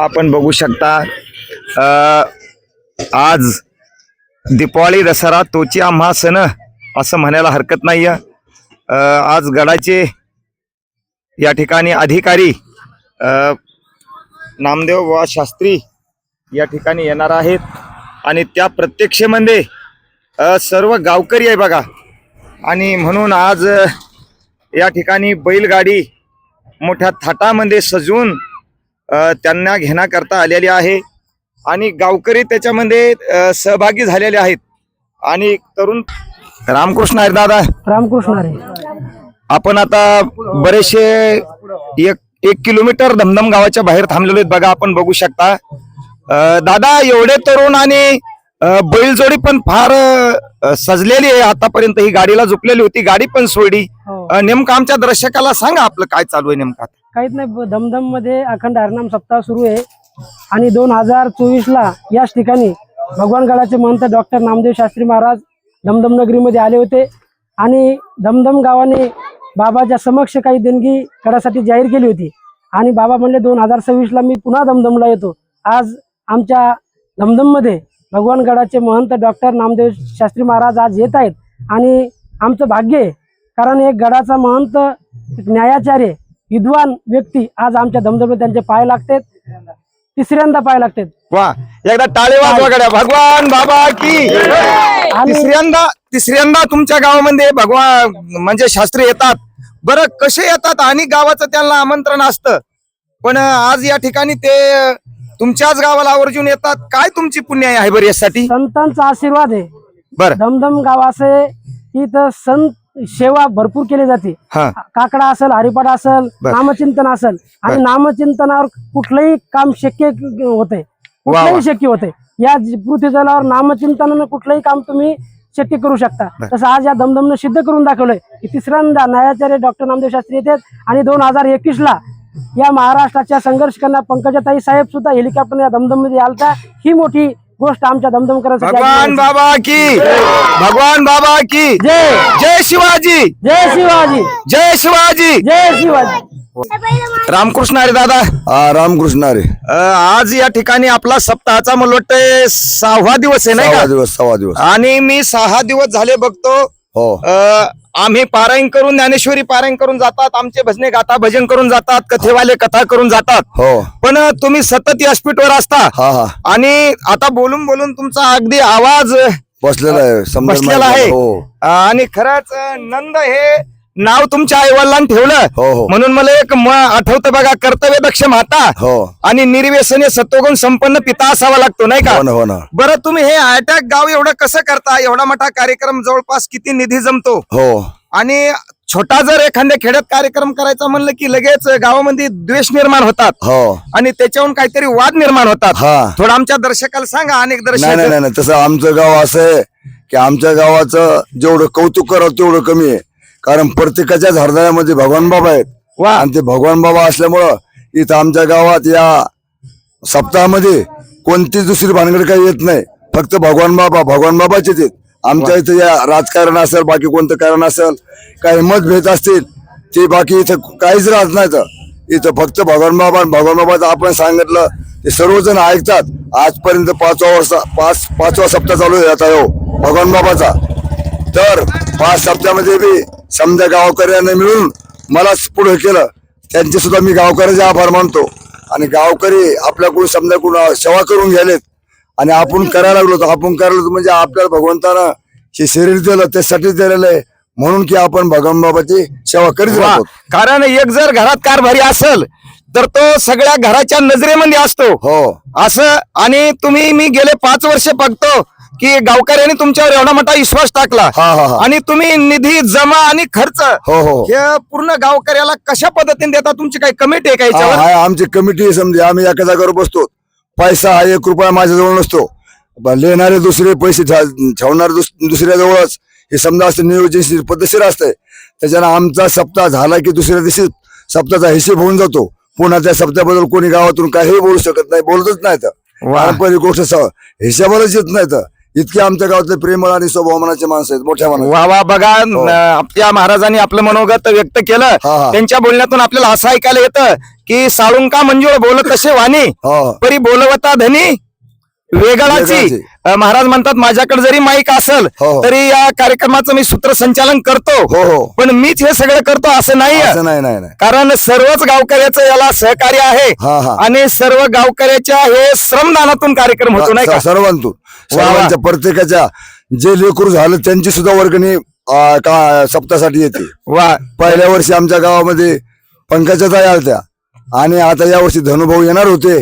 आपण बघू शकता आज दीपावली दसरा तोची आम्हा सण असं म्हणायला हरकत नाही. आज गडाचे या ठिकाणी अधिकारी नामदेव बुवा शास्त्री या ठिकाणी येणार आहेत आणि त्या प्रत्यक्षेमध्ये सर्व गावकरी आहे बघा. आणि म्हणून आज या ठिकाणी बैलगाडी मोठ्या थाटामध्ये सजवून त्यांना घेण्याकरता आलेली आहे आणि गावकरी त्याच्यामध्ये सहभागी झालेले आहेत. आणि तरुण रामकृष्ण आहे दादा. रामकृष्ण आहे. आपण आता बरेचसे एक किलोमीटर धमधम गावाच्या बाहेर थांबलेलो आहेत बघा. आपण बघू शकता दादा एवढे तरुण आणि बैलजोडी पण फार सजलेली आहे. आतापर्यंत ही गाडीला झोपलेली होती, गाडी पण सोडली. नेमकं आमच्या दर्शकाला सांगा आपलं काय चालू आहे नेमकं. काहीच नाही, दमदम मध्ये अखंड हरिनाम सप्ताह सुरू आहे आणि 2024 ला याच ठिकाणी भगवान गडाचे महंत डॉक्टर नामदेव शास्त्री महाराज दमदम नगरीमध्ये आले होते आणि दमदम गावाने बाबाच्या समक्ष काही देणगी गडासाठी जाहीर केली होती आणि बाबा म्हणले 2026 ला मी पुन्हा दमदमला येतो. आज आमच्या दमदम मध्ये भगवान गडाचे महंत डॉक्टर नामदेव शास्त्री महाराज आज येत आहेत आणि आमचं भाग्य आहे, कारण एक गडाचा महंत न्यायाचार्य विद्वान व्यक्ती आज आमच्या दमदम त्यांचे पाय लागतात, तिसऱ्यांदा पाय लागतात. वा, एकदा टाळे वाजवा गड्या. भगवान बाबा की. तिसऱ्यांदा तुमच्या गावामध्ये भगवान म्हणजे शास्त्री येतात. बरं कसे येतात आणि गावाचं त्यांना आमंत्रण असतं, पण आज या ठिकाणी ते तुमच्याच गावाला आवर्जून येतात. काय तुमची पुण्य आहे बरं यासाठी? संतांचा आशीर्वाद आहे. बरं, दमदम गाव असे इथं संत सेवा भरपूर केली जाते. काकडा असेल, हरिपाठ असेल, नामचिंतन असेल आणि नामचिंतनावर कुठलंही काम शक्य होते, कुठलंही शक्य होते. या पृथ्वी जलावर नामचिंतनानं कुठलंही काम तुम्ही शक्य करू शकता. तसं आज या दमदमनं सिद्ध करून दाखवलंय की तिसऱ्यांदा न्यायाचार्य डॉक्टर नामदेव शास्त्री येतात आणि 2021 ला या महाराष्ट्राच्या संघर्ष करणाऱ्या पंकजाताई साहेब सुद्धा हेलिकॉप्टर या दमदम मध्ये आलता. ही मोठी गोष्ट आमच्या दमदमकरांसाठी. भगवान बाबा की. भगवान बाबा की जय. जय शिवाजी. जय शिवाजी. जय शिवाजी. जय शिवाजी. रामकृष्ण अरे दादा. रामकृष्ण अरे. आज या ठिकाणी आपला सप्ताहाचा मला वाटतं 6वा दिवस आहे नाही का? 6वा दिवस. आणि मी 6 दिवस झाले बघतो. हो. आम्ही पारायण करून ज्ञानेश्वरी पारायण करून जातात, आमचे भजने गाता भजन करून जातात, कथेवाले कथा करून जातात. हो. पण तुम्ही सतत व्यासपीठवर असता. हा हा. आणि आता बोलून बोलून तुमचा अगदी आवाज बसलेला आहे. हो. आणि खरंच नंद हे नाव तुमच्या आईवडिलांनी ठेवलं. हो. म्हणून मला एक आठवतं बघा, कर्तव्य दक्ष माता हो. आणि निर्व्यसने सत्वगुण संपन्न पिता असावा लागतो नाही का? हो ना. बरं तुम्ही हे अटॅक गाव एवढं कसं करता? एवढा मोठा कार्यक्रम जवळपास किती निधी जमतो? हो. आणि छोटा जर एखाद्या खेड्यात कार्यक्रम करायचा म्हणलं की लगेच गावामध्ये द्वेष निर्माण होतात. हो. आणि त्याच्याहून काहीतरी वाद निर्माण होतात. थोडं आमच्या दर्शकाला सांगा. अनेक दर्शक नाही, तसं आमचं गाव असं आहे की आमच्या गावाचं जेवढं कौतुक करावं तेवढं कमी आहे, कारण प्रत्येकाच्याच हृदयामध्ये भगवान बाबा आहेत. आणि ते भगवान बाबा असल्यामुळं इथं आमच्या गावात या सप्ताहामध्ये कोणतीच दुसरी भानगड काही येत नाही. फक्त भगवान बाबाचेच आहेत. आमच्या इथं या राजकारण असेल, बाकी कोणतं कारण असेल, काही मतभेद असतील, ते बाकी इथं काहीच राहत नाही. इथं फक्त भगवान बाबाचं आपण सांगितलं ते सर्वजण ऐकतात. आजपर्यंत 5वा सप्ताह चालू आहे आता हो भगवान बाबाचा. तर 5 सप्त्यामध्ये बी समजा गावकऱ्यांना मिळून मला पुढे केलं, त्यांचे सुद्धा मी गावकऱ्याचे आभार मानतो. आणि गावकरी आपल्याकडून समजा सेवा करून गेलेत आणि आपण करायला लागलो म्हणजे आपल्याला भगवंतानं हे शरीर दिलं त्यासाठी दिलेलं आहे, म्हणून की आपण भगवान बाबाची सेवा करीत राहतो. कारण एक जर घरात कारभारी असेल तर तो सगळ्या घराच्या नजरेमध्ये असतो. हो असं. आणि मी गेले 5 वर्ष बघतो की गावकऱ्यांनी तुमच्यावर एवढा मोठा विश्वास टाकला आणि तुम्ही निधी जमा आणि खर्च हे पूर्ण गावकऱ्याला कशा पद्धतीने देता? तुमची काही कमिटी आहे का याच्यावर? आमची कमिटी समजा आम्ही एका जागेवर बसतो. पैसा हा 1 रुपया माझ्याजवळ नसतो. लेणारे दुसरे पैसे ठेवणारे दुसऱ्या जवळच हे समजा असं नियोजन पद्धतशीर असतंय. त्याच्यानं आमचा सप्ताह झाला की दुसऱ्या दिवशी सप्ताहाचा हिशेब होऊन जातो. पुन्हा त्या सप्ताहाबद्दल कोणी गावातून काही बोलू शकत नाही, बोलतच नाही. तर पहिली गोष्ट हिशेबालाच येत नाही. तर इतके आमच्या गावातले प्रेमळ आणि स्वभावमानाचे माणसं आहेत, मोठ्या माणसं. वा वा. बघा आपल्या महाराजांनी आपलं मनोगत व्यक्त केलं. त्यांच्या बोलण्यातून आपल्याला असं ऐकायला येतं की साळुंका मंजुळ बोल कसे वाणी हो परी बोलवता धनी वेगळाची. वेगळाची. महाराज म्हणतात माझ्याकडे जरी माईक असेल हो. तरी या कार्यक्रमाचं मी सूत्रसंचालन करतो, हो हो पण मीच हे सगळं करतो असं नाही. असं नाही नाही नाही कारण सर्वच गावकऱ्याचं याला सहकार्य आहे हा हा आणि सर्व गावकऱ्याच्या हे श्रमदानातून कार्यक्रम होतो नाही का? सर्वांतून वा. सर्वांच्या प्रत्येकाच्या जे लेकरू झालं त्यांची सुद्धा वर्गणी का सप्तासाठी येते. वा पहिल्या वर्षी आमच्या गावामध्ये पंकजाताई आलत्या आणि आता या वर्षी धनुभाऊ येणार होते,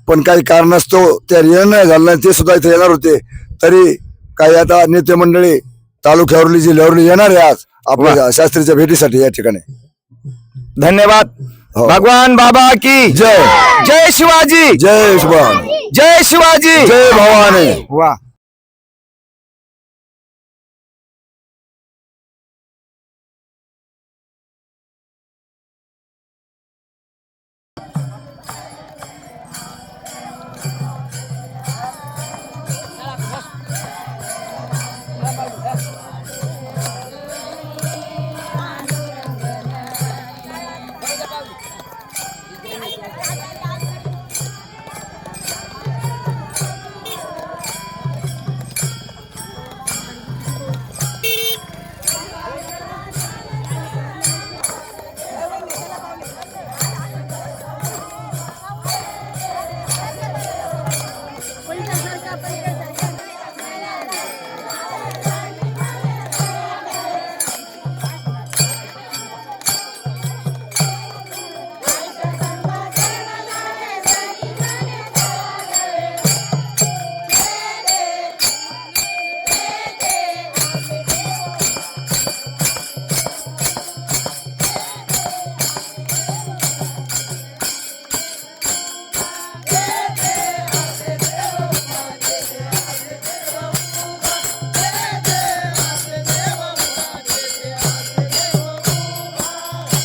पण काही कारणास्तव त्या येणं नाही झालं नाही. ते सुद्धा इथे येणार होते, तरी काही आता नेते मंडळी तालुक्यावरली जिल्ह्यावरली येणार आहे आज आपल्या शास्त्रीच्या भेटीसाठी या ठिकाणी. धन्यवाद. हो. भगवान बाबा की जय जय शिवाजी, जय सुभान जय शिवाजी, जय भवानी. वा